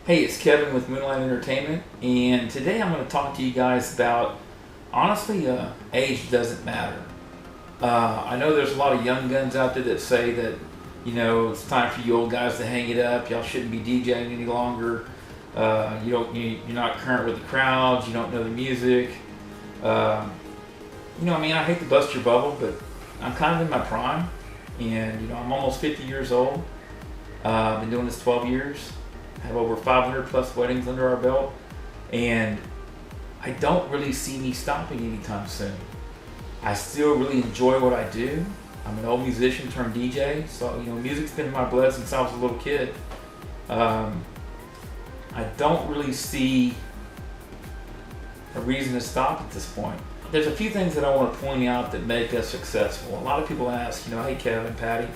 Hey, it's Kevin with Moonlight Entertainment, and today I'm going to talk to you guys about, honestly, age doesn't matter. I know there's a lot of young guns out there that say that, it's time for you old guys to hang it up. Y'all shouldn't be DJing any longer. You're not current with the crowds. You don't know the music. I hate to bust your bubble, but I'm kind of in my prime, and I'm almost 50 years old. I've been doing this 12 years. Have over 500 plus weddings under our belt, and I don't really see me stopping anytime soon. I still really enjoy what I do. I'm an old musician turned DJ, so music's been in my blood since I was a little kid. I don't really see a reason to stop at this point. There's a few things that I want to point out that make us successful. A lot of people ask, hey Kevin, Patty,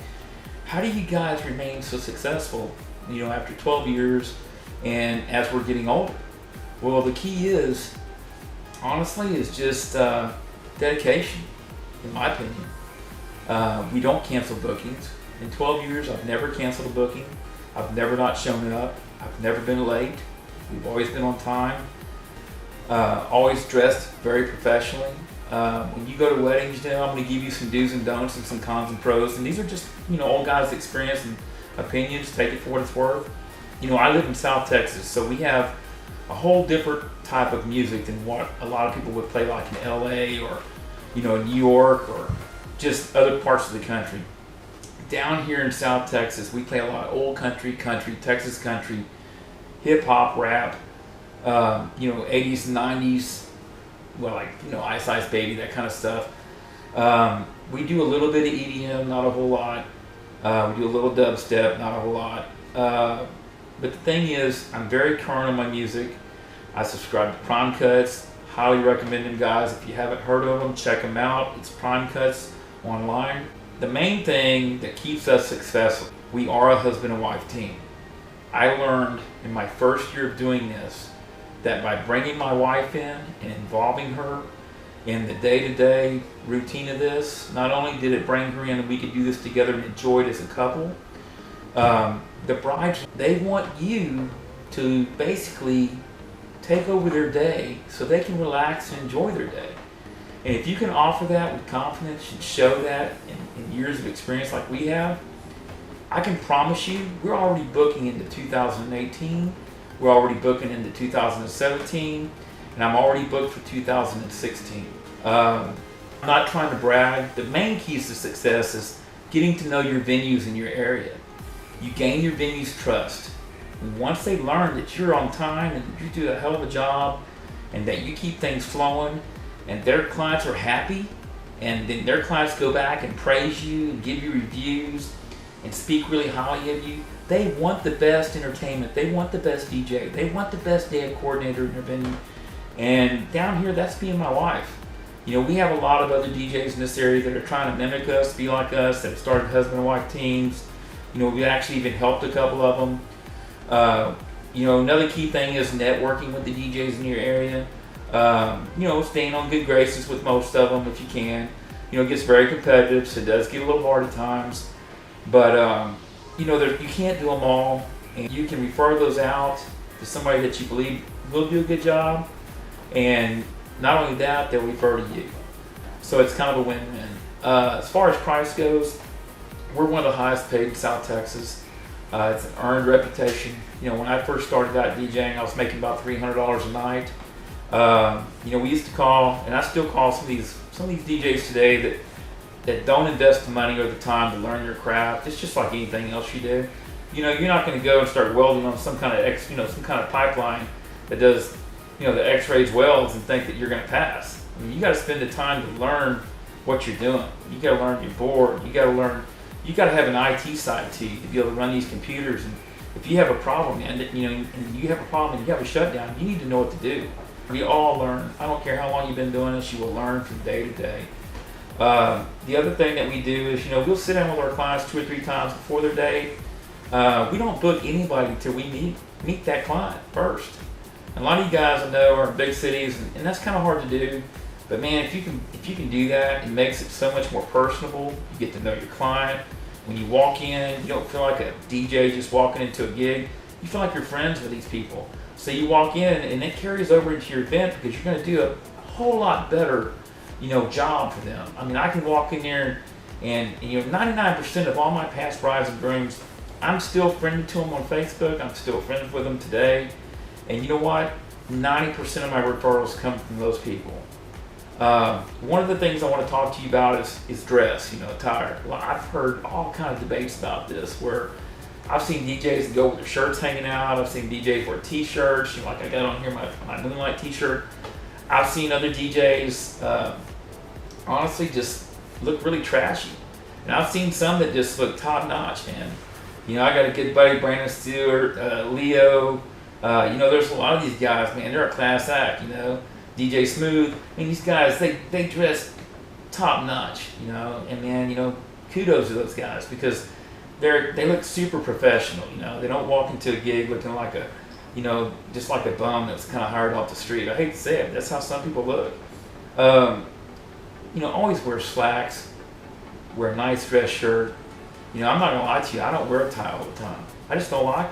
how do you guys remain so successful after 12 years and as we're getting older? Well, the key is, honestly, is just dedication, in my opinion. We don't cancel bookings. In 12 years, I've never canceled a booking. I've never not shown up. I've never been late. We've always been on time. Always dressed very professionally. When you go to weddings, I'm going to give you some do's and don'ts and some cons and pros. And these are just, old guys' experience and opinions. Take it for what it's worth. I live in South Texas, so we have a whole different type of music than what a lot of people would play like in LA or, New York or just other parts of the country. Down here in South Texas, we play a lot of old country, Texas country, hip hop, rap, 80s and 90s, Ice Ice Baby, that kind of stuff. We do a little bit of EDM, not a whole lot. We do a little dubstep, not a whole lot. But the thing is, I'm very current on my music. I subscribe to Prime Cuts. Highly recommend them, guys. If you haven't heard of them, check them out. It's Prime Cuts online. The main thing that keeps us successful, we are a husband and wife team. I learned in my first year of doing this that by bringing my wife in and involving her in the day-to-day routine of this, not only did it bring her in and we could do this together and enjoy it as a couple, the brides, they want you to basically take over their day so they can relax and enjoy their day. And if you can offer that with confidence and show that in years of experience like we have, I can promise you we're already booking into 2018, we're already booking into 2017, and I'm already booked for 2016. I'm not trying to brag. The main keys to success is getting to know your venues in your area. You gain your venue's trust. And once they learn that you're on time and you do a hell of a job and that you keep things flowing and their clients are happy, and then their clients go back and praise you and give you reviews and speak really highly of you, they want the best entertainment. They want the best DJ. They want the best day coordinator in their venue. And down here, that's me and my wife. We have a lot of other DJs in this area that are trying to mimic us, be like us, that have started husband and wife teams. We actually even helped a couple of them. Another key thing is networking with the DJs in your area. Staying on good graces with most of them if you can. It gets very competitive, so it does get a little hard at times. But, you can't do them all. And you can refer those out to somebody that you believe will do a good job. And not only that, they'll refer to you. So it's kind of a win-win. As far as price goes, we're one of the highest paid in South Texas. It's an earned reputation. When I first started out DJing, I was making about $300 a night. We used to call, and I still call some of these DJs today that don't invest the money or the time to learn your craft. It's just like anything else you do. You're not going to go and start welding on some kind of pipeline that does, the X-rays welds and think that you're going to pass. You got to spend the time to learn what you're doing. You got to learn your board. You got to have an IT side to you to be able to run these computers. And if you have a problem, and you have a problem and you have a shutdown, you need to know what to do. We all learn. I don't care how long you've been doing this, you will learn from day to day. The other thing that we do is, we'll sit down with our clients 2 or 3 times before their day. We don't book anybody until we meet that client first. And a lot of you guys I know are in big cities, and that's kind of hard to do. But man, if you can do that, it makes it so much more personable. You get to know your client. When you walk in, you don't feel like a DJ just walking into a gig. You feel like you're friends with these people. So you walk in and it carries over into your event because you're going to do a whole lot better, job for them. I mean, I can walk in there and 99% of all my past brides and grooms, I'm still friendly to them on Facebook. I'm still friends with them today. And you know what? 90% of my referrals come from those people. One of the things I want to talk to you about is dress, attire. Well, I've heard all kinds of debates about this where I've seen DJs go with their shirts hanging out. I've seen DJs wear t-shirts, like I got on here my Moonlight t-shirt. I've seen other DJs honestly just look really trashy. And I've seen some that just look top notch, man. I got a good buddy, Brandon Stewart, Leo. There's a lot of these guys, man. They're a class act, DJ Smooth. I mean, these guys, they dress top notch, And man, kudos to those guys because they look super professional. They don't walk into a gig looking like just like a bum that's kind of hired off the street. I hate to say it, that's how some people look. Always wear slacks, wear a nice dress shirt. I'm not gonna lie to you, I don't wear a tie all the time. I just don't like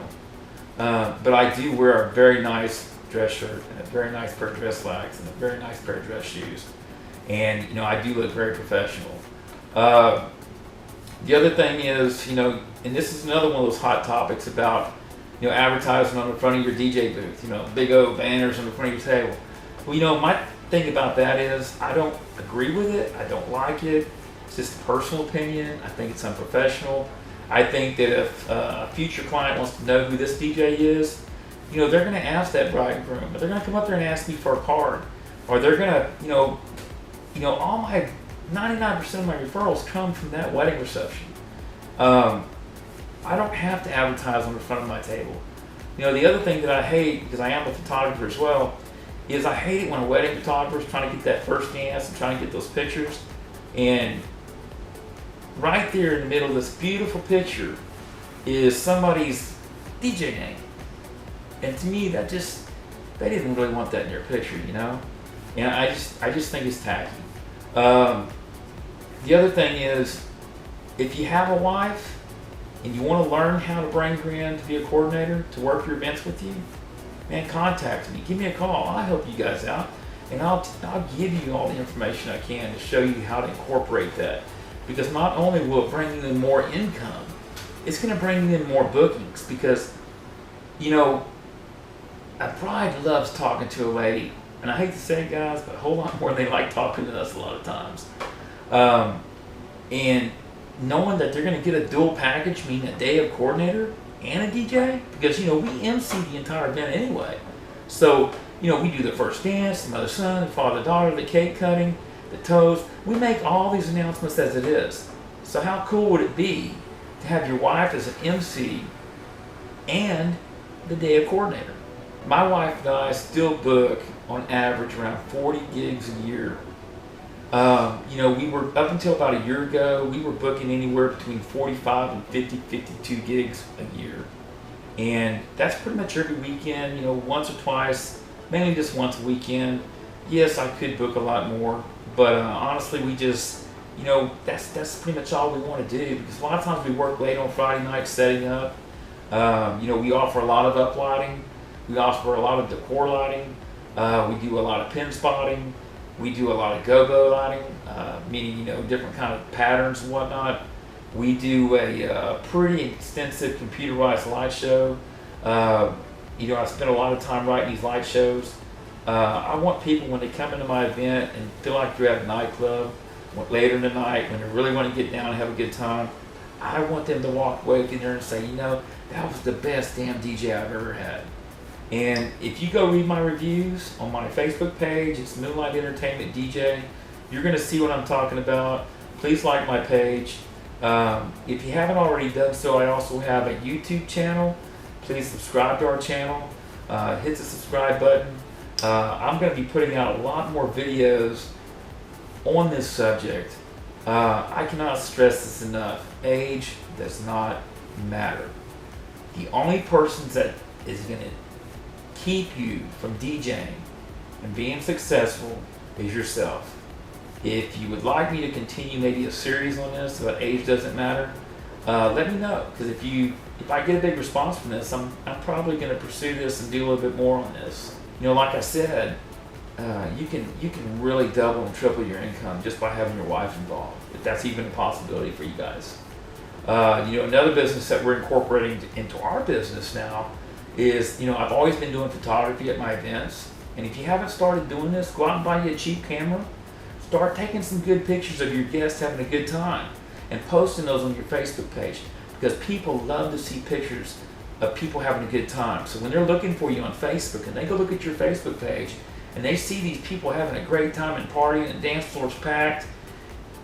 them. But I do wear a very nice dress shirt and a very nice pair of dress slacks and a very nice pair of dress shoes. And I do look very professional. The other thing is, and this is another one of those hot topics about, advertising on the front of your DJ booth, big old banners on the front of your table. Well, my thing about that is I don't agree with it. I don't like it. It's just a personal opinion. I think it's unprofessional. I think that if a future client wants to know who this DJ is, they're going to ask that bride and groom. They're going to come up there and ask me for a card. Or they're going to, all my 99% of my referrals come from that wedding reception. I don't have to advertise on the front of my table. The other thing that I hate, because I am a photographer as well, is I hate it when a wedding photographer is trying to get that first dance and trying to get those pictures. And right there in the middle of this beautiful picture is somebody's DJ name. And to me, they didn't really want that in their picture, And I just think it's tacky. The other thing is, if you have a wife and you want to learn how to bring her in to be a coordinator to work your events with you, man, contact me. Give me a call. I'll help you guys out, and I'll give you all the information I can to show you how to incorporate that. Because not only will it bring you in more income, it's going to bring you in more bookings. Because, a bride loves talking to a lady, and I hate to say it, guys, but a whole lot more than they like talking to us a lot of times. And knowing that they're going to get a dual package, meaning a day of coordinator and a DJ, because we MC the entire event anyway. So we do the first dance, the mother son, the father daughter, the cake cutting, the toast. We make all these announcements as it is. So how cool would it be to have your wife as an MC and the day of coordinator? My wife and I still book on average around 40 gigs a year. We were, up until about a year ago, we were booking anywhere between 45 and 52 gigs a year. And that's pretty much every weekend, once or twice, mainly just once a weekend. Yes, I could book a lot more, but honestly, we just, that's pretty much all we want to do, because a lot of times we work late on Friday night setting up. We offer a lot of uplighting. We offer a lot of decor lighting. We do a lot of pin spotting. We do a lot of go-go lighting, meaning, different kind of patterns and whatnot. We do a pretty extensive computerized light show. I spend a lot of time writing these light shows. I want people, when they come into my event and feel like you're at a nightclub later in the night, when they really want to get down and have a good time, I want them to walk away in there and say, that was the best damn DJ I've ever had. And if you go read my reviews on my Facebook page, it's Moonlight Entertainment DJ, you're going to see what I'm talking about. Please like my page. If you haven't already done so, I also have a YouTube channel. Please subscribe to our channel. Hit the subscribe button. I'm going to be putting out a lot more videos on this subject. I cannot stress this enough. Age does not matter. The only person that is going to keep you from DJing and being successful is yourself. If you would like me to continue maybe a series on this about age doesn't matter, let me know, because if I get a big response from this, I'm probably going to pursue this and do a little bit more on this. Like I said, you can really double and triple your income just by having your wife involved, if that's even a possibility for you guys. Another business that we're incorporating into our business now is, I've always been doing photography at my events, and if you haven't started doing this, go out and buy you a cheap camera, start taking some good pictures of your guests having a good time, and posting those on your Facebook page, because people love to see pictures of people having a good time. So when they're looking for you on Facebook and they go look at your Facebook page and they see these people having a great time and partying and dance floors packed,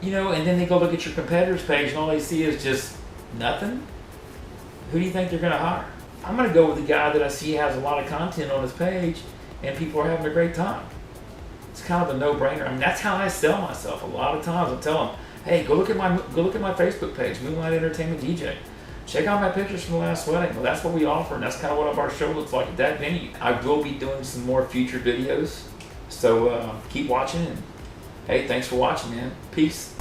and then they go look at your competitor's page and all they see is just nothing, who do you think they're going to hire? I'm going to go with the guy that I see has a lot of content on his page and people are having a great time. It's kind of a no-brainer. I mean, that's how I sell myself. A lot of times I tell them, hey, go look at my Facebook page, Moonlight Entertainment DJ. Check out my pictures from the last wedding. Well, that's what we offer, and that's kind of what our show looks like at that venue. I will be doing some more future videos, so keep watching. And hey, thanks for watching, man. Peace.